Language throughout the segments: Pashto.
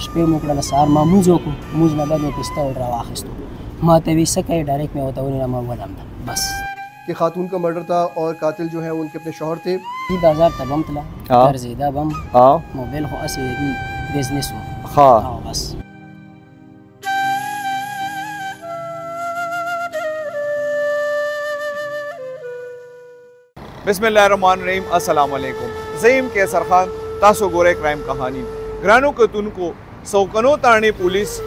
شپې مو کړله سهار ما مونځ وکړو مونځ نه بعد مې پسټول راواخیستو ما ته وی څه کوې ډایرکټ مې ورته ونیوله ما ولم ده بس कि खातून का मर्डर था और कातिल जो है उनके अपने शौहर थे دې بازار ته بم تله ګرځېده بم موبایل خو هسې د دې بزنس و او بس बिस्मिल्लाहिर्रहमानिर्रहीम अस्सलाम वालेकुम ज़ईम कैसर खान तासो गोरे क्राइम कहानी ग्रानो कतुनको सौकनो ताणी पुलिस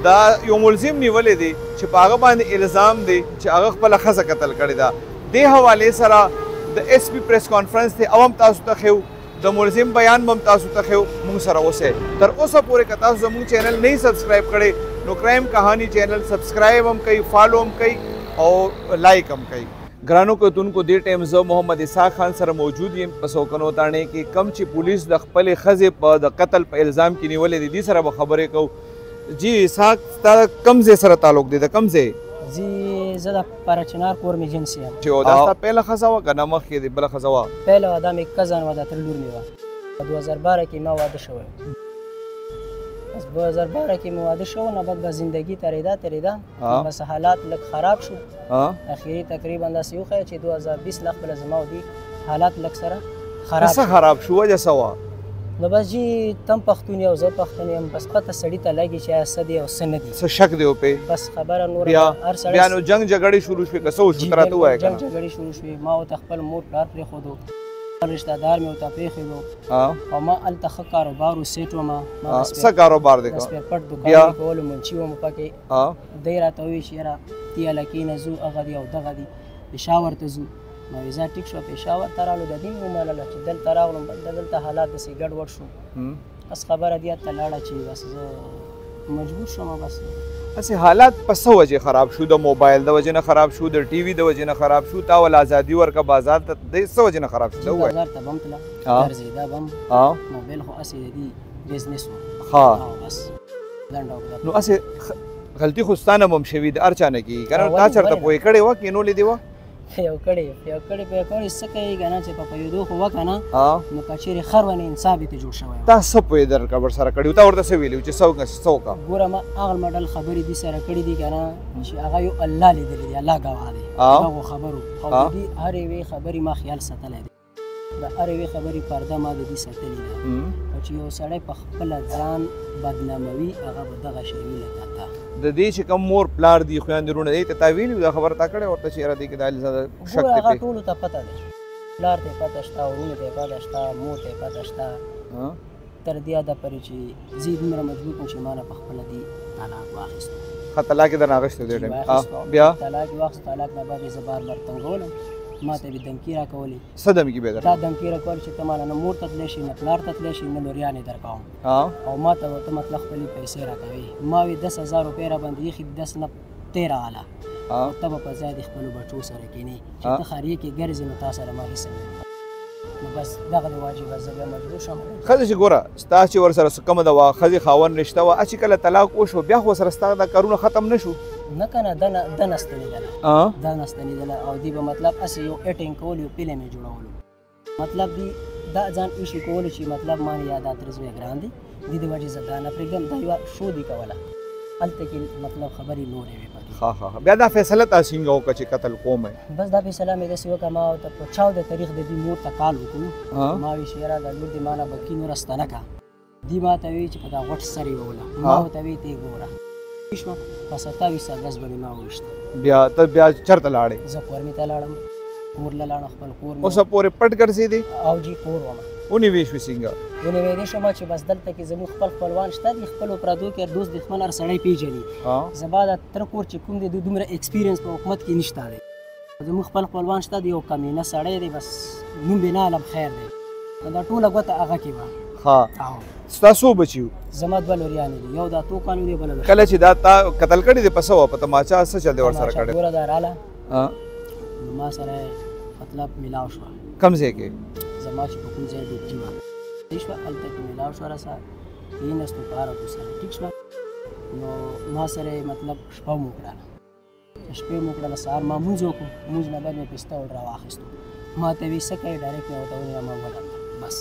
دا یو ملزم نیولې دی چې په هغه باندې الزام دی چې هغه خپله ښځه قتل کړې ده دې حوالې سره د ایس پی پریس کانفرنس دی او هم تاسو ته ښیو د ملزم بیان به هم تاسو ته ښیو موږ سره اوسئ تر اوسه پورې که تاسو زموږ چینل نه سبسکرایب کړی نو کرایم کہانی چینل سبسکرایب هم کوي فالو هم کوي او لایک هم کوي ګرانو کتونکو دې ټایم زه محمد اسحاق خان سره موجود یم په سوکنو تاڼې کې کم چې پولیس د خپلې ښځې په د قتل په الزام کې نیولې دي دې سره به خبرې کوو جی اسحاق تا کم ځای سره تعلق دی د کم ځای زه د پرچنار کور مې جنس یم چې دا ستا پهله ښځه وه که نه مخکې د بله ښځه وه پهله وه دا مې کزن وه دا تر لور مې وه په 2012 کې ما واده شوی بس 2012 کې مې واده شو نه بعد به زندگی تېرېده بس حالات لږ خراب شو اخري تقریبا داسې وښیه چې 2020 لا خپله زما و دي حالات لږ سره خراب شو وجه څه وه نو بس جی تم پښتون یو زه پښتون یم بس پته سړي ته لګي چې څه دی او څه نه دي څه شک دی پې بس خبره نور هر سړی بیا نو جنګ جګړې شروع شوې که څه وشو ته راته ووایه جنګ جګړې شروع شوې ما ورته خپل مور پلار پرېښودو رشته دار مې ورته پرېښودو او ما هلته ښه کاروبار و سیټ وم څه کاروبار دی بس پټ دوکان مې کولو منشي وم پکې دی راته ووایي چې یاره تی هلکې نه ځو هغه دی او دغه دی پېښور ته ځو ما ویزا ټیک شوه پېښور ته راغلو د دې مې ومنله چې دلته راغلم دلته حالات داسې ګډوډ شو بس خبره دې هلته لاړه چې بس زه مجبور شوم بس هسې حالات په څه وجې خراب شو د موبایل د وجې نه خراب شو د ټي وي د وجې نه خراب شو تا ول ازادي ورکه بازار ته د څه وجې نه خراب شو ده ووایه بازار ته بم تله ګرځېده بم موبایل خو هسې د دې بزنس و بس لنډه نو هسې غلطي خو ستا نه هم شوي د هر چا نه کېږي که نه تا چېرته پوهې کړې وه کینولې دې وه یو کړی څه کوي که نه چې په پوهېدو خو وکړه نه نو که چېرې خر ونه انصاف یې ته جوړ شوی تا څه پوهېدل ورسره کړي تا ورته څه ویلي چې څه وکړه ګوره ما هغه مډل خبرې دې سره کړي دي که نه چې هغه یو الله لیدلی دی الله ګواه دی هغو خبرو او د دې هرې یوې خبرې ما خیال ساتلی دی د هرې یوې خبرې پرده ما د دې ساتلې ده او چې یو سړی په خپله ځان بدناموي هغه به دغه شی وي لکه تا د دې چې کوم مور پلار دي خویندې وروڼه دی ته تا ویلي دا خبره تا کړې ورته چې یاره دې کې دا شک دی هغه ټولو ته پته دی پلار ته پته شته وروڼو ته پته شته مور ته پته شته تر دې حده پورې چې زه یې دومره مجبور کړم چې ما نه په خپله دې طلاق واخیستو ښه طلاق یې درنه اخیستی دې ټایم بیا طلاق یې واخیست طلاق نه بعد یې زه بار بار تنګولم ما ته به دمکي راکولې څه دمکي به دا دمکي راکول چې ته ماله نه مور ته تللی شي نه پلار ته تللی شي نه لوریانې درکوم او ما ته ورته مطلب خپلې پیسې راکوي ما وی 10,000 روپۍ راباندې ایښي 10 نه 13 والا او ته به په ځای د خپلو بچو سره کښېنې چې ته ښاري کې ګرځې نو تا سره ما هېڅ نه نو بس دغه د واجبه زه بیا مجبور شوم ښځه چې ګوره ستا چې ورسره څه کومه ده وه ښځې خاوند رشته وه چې کله طلاق وشو بیا خو ورسره ستا دا کارونه ختم نه شو نه که نه ده نه ستنېدله دا نه ستنېدله او دوی به مطلب هسې یو ایټینګ کول یو فلم یې جوړولو مطلب دوی دا ځان ایشي کولو چې مطلب ما نه یاد اتر زوی ګران دی دې د وجې زه دا نه پرېږدم دا یوه شو دي کوله هلته کې مطلب خبرې نورې وې پکې بیا دا فیصله تا څنګه وکړه چې قتل کوم بس دا فیصله مې داسې وکړه ما ورته په 14 تاریخ د دې مور ته کال وکړو ما ویل چې یاره دا لور دې ما نه بکي نوره ستنه کړه دوی ما ته وایي چې په دا غوټ سر یې ووله ما ورته وایي ته یې ګوره شوه په 27 اګست باندې ما وویشته بیا ته بیا چېرته لاړې زه کورمې ته لاړم کور له لاړم خپل کور اوسه پورې پټ ګرځېدې او جي کور وم ونیوې شوې څنګه ونیوېدې شوم چې بس دلته کې زموږ خپل خپلوان شته دي خپلو پردو کې دوست دښمن هر سړی پېژني زما دا تره کور چې کوم دی د دومره ایکسپیرینس په حکومت کې نشته دی زموږ خپل خپلوان شته دی یو کمینه سړی دی بس نوم بې نه علم خیر دی دا ټوله ګوته هغه کې وه ستا څو بچي وو زما 2 لوریانې دي یو دا توکانو دی بله کله چې دا تا قتل کړي دی په څه وه په تماچا څه چل دی ورسره کړی ګوره دا راله نو ما سره مطلب میلاو شوه کم ځای کې زما چې په کوم ځای ډیوټي وه ٹھیک شوه هلته کې میلاو شوه راسره کېناستو په هر تو سره ټیک شوه نو ما سره مطلب شپه مو کړله شپې مو کړله سهار ما مونځ وکړو مونځ نه بعد مې پسټول راواخیستو ما ته وی څه کوې ډایرکټ مې ورته ونیوله ما ولم بس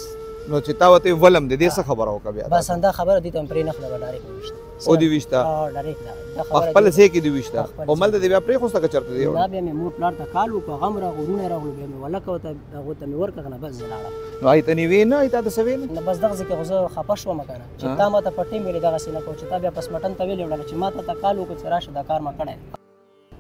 نو چې تا وته ولم د دې څه خبره وکړه بیا بس انده خبره دي ته پرې نخله ډایرکټ وشته او دی وشتا ډایرکټ دا خبره خپل ځای کې دی وشتا او مل د بیا پرې خو څه چرته دی دا بیا مې مور پلار ته کال وکړ غم را غرونه راغلو بیا مې ولکه وته هغه ته مې ورکړه نه بس زلاړه نو آی ته نیوی نه آی ته څه وین نه بس دغه ځکه غوځه خپه شوم کنه چې تا ماته پټې مې دغه سینه کو چې تا بیا پس مټن ته ویلې وړل چې ماته تا کال وکړ چې راشه دا کار ما کړی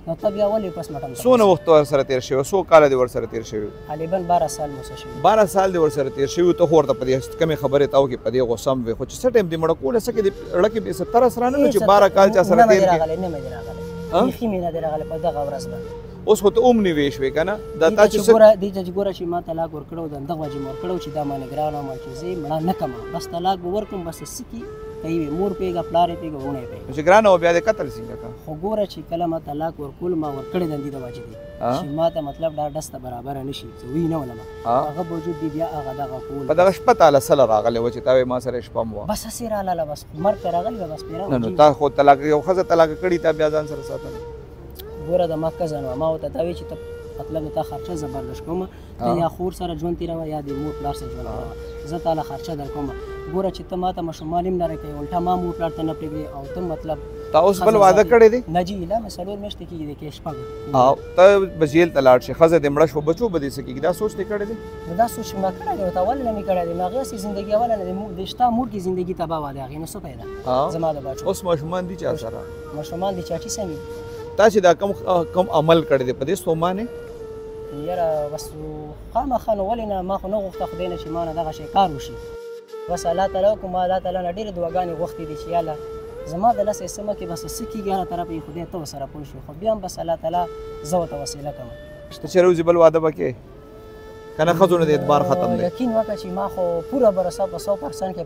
نو ته بیا ولې پس مټن سونه وخت ور سره تیر شوی سو کال دی ور سره تیر شوی غالبا 12 سال مو څه شوی 12 سال دی ور سره تیر شوی ته ورته په دې کمه خبره تاو کې په دې غوسم وي خو چې څه ټیم دی مړ کوله سکه دی لکه به 70 سره نه چې 12 کال چا سره تیر کې نه مې راغله خې مې نه راغله په دغه ورځ باندې اوس خو ته نیوي شوی کنه دا تا چې ګوره دې چې ګوره چې ما طلاق ور کړو د دغه وجه مور کړو چې دا ما نه ګرانه ما چې زه مړه نه کما بس طلاق ور کوم بس سکی کوي مور پیګه پلار پیګه ونه پیګه چې ګرانه او بیا د قتل څنګه کا خو ګوره چې کله ما طلاق ور کول ما ور کړی د دې وجه دي چې ما ته مطلب دا دسته برابر نشي زه وی نه ولما هغه وجود دی بیا هغه دغه کول په دغه شپه تعالی سره راغله و چې تا ما سره شپه مو بس سره لاله بس مرګ راغلی بس پیرا نه نو تا خو طلاق یو خزه طلاق کړی تا بیا ځان سره ساتل ګوره د ما کزن ما ته دا وی چې ته مطلب ته خرچه زبردست کوم ته یا خور سره ژوند تیرو یا د مور پلار سره ژوند تیرو زه تعالی خرچه در کوم ګوره چې ته ماته مشومان هم نه راکې الټا ما مور پلار ته نه پرېږدي او ته مطلب تا اوس بل وعده کړی دی نه جی لا مې څلور میاشتې کېږي کې شپږ او ته بجیل تلاړ شي خزه دې مړه شو بچو به دې سکیږي دا سوچ دې کړی دی دا سوچ ما کړی دی ته ولې مې کړی دی ما غیاسي ژوندۍ اول نه د شتا مور کی ژوندۍ تباہ و دی هغه نو څه پیدا زما د بچو اوس مشومان دي چا سره مشومان دي چاټي سمي تا چې دا کم عمل کړی دی په دې ستومانه یاره بس خامخا نو ولې نه ما خو نه غوښته خدای نه چې ما نه دغه شی کار وشي بس الله تعالی کوم الله تعالی نه ډېرې دعاګانې غوښتې دي چې یاله زما د لاسه سمه کې بس څه کېږي هره طرف یې خدای ته سره پوه شي خو بیا هم بس الله تعالی زه ورته وسیله کوم ته چې روزي بل واده وکړې که نه ښځو نه د اعتبار ختم دی یقین وکړه چې ما خو پوره برسه په 100% کې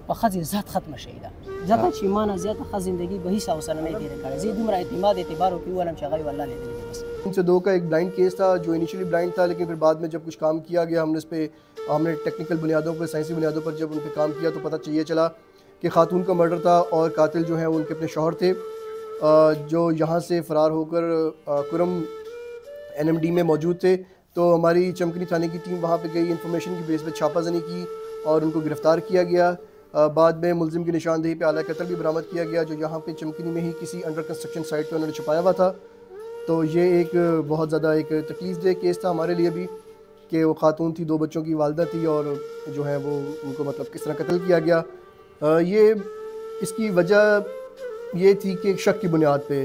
په ښځې ذات ختمه شوې ده ځکه چې ما نه زیاته ښه زندګي به هیڅ او سره نه تېره کړې زه دومره اعتماد اعتبار وکړي ولم چې هغه والله لیدلی دی بس ان سے 2 کا ایک بلائنڈ کیس تھا جو انیشلی بلائنڈ تھا لیکن پھر بعد میں جب کچھ کام کیا گیا ہم نے ٹیکنیکل بنیادوں پر سائنسی بنیادوں پر جب ان پہ کام کیا تو پتہ یہ چلا کہ خاتون کا مرڈر تھا اور قاتل جو ہیں وہ ان کے اپنے شوہر تھے جو یہاں سے فرار ہو کر کرم NMD میں موجود تھے تو ہماری چمکنی تھانے کی ٹیم وہاں پہ گئی انفارمیشن کی بیس پہ چھاپہ زنی کی اور ان کو گرفتار کیا گیا بعد میں ملزم کی نشاندہی پہ آلہ قتل بھی برآمد کیا گیا جو یہاں پہ چمکنی میں ہی کسی انڈر کنسٹرکشن سائٹ پہ انہوں نے چھپایا ہوا تھا تو یہ ایک بہت زیادہ ایک تکلیف دہ کیس تھا ہمارے لیے بھی کہ وہ خاتون تھی 2 بچوں کی والدہ تھی اور جو ہے وہ ان کو مطلب کس طرح قتل کیا گیا یہ اس کی وجہ یہ تھی کہ شک کی بنیاد پہ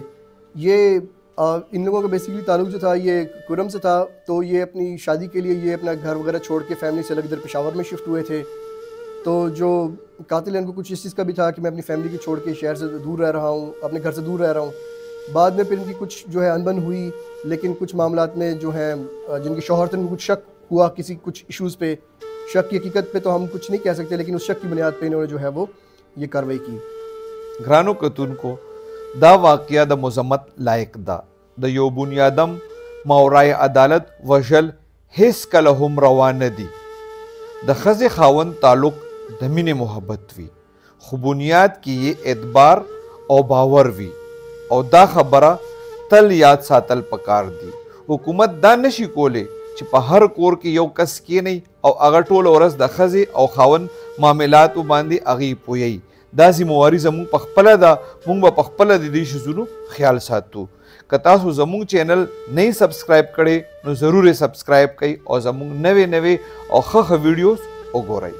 یہ ان لوگوں کا بیسیکلی تعلق جو تھا یہ کرم سے تھا تو یہ اپنی شادی کے لیے یہ اپنا گھر وغیرہ چھوڑ کے فیملی سے الگ ادھر پشاور میں شفٹ ہوئے تھے تو جو قاتل ہے ان کو کچھ اس چیز کا بھی تھا کہ میں اپنی فیملی کو چھوڑ کے شہر سے دور رہ رہا ہوں اپنے گھر سے دور رہ رہا ہوں بعد میں پھر ان کی کچھ جو ہے انبن ہوئی لیکن کچھ معاملات میں جو ہیں جن کے شوہر تھے ان کو کچھ شک ہوا کچھ ایشوز پہ شک کی حقیقت پہ تو ہم کچھ نہیں کہہ سکتے لیکن اس شک کی بنیاد پہ انہوں نے جو ہے وہ یہ کاروائی کی ګرانو کتونکو دا واقعه د مذمت لایق ده د یو بنیادم ماورای عدالت وژل هیڅ کله هم روان نه دي د ښځې خاوند تعلق د مینې محبت وي خو بنیاد کې یې اعتبار او باور وي او دا خبره تل یاد ساتل پکار دي حکومت دا نشي کولی چې په هر کور کې یو کس کینی او هغه ټوله ورځ د ښځې او خاوند معاملاتو باندې هغې پوهیي دا ذمواري زموږ په خپله ده موږ به په خپله د دې شیزونو خیال ساتو که تاسو زموږ چینل نه سبسکرایب کړئ نو ضرور یې سبسکرایب کړئ او زموږ نوې او ښه ویډیوز وګورئ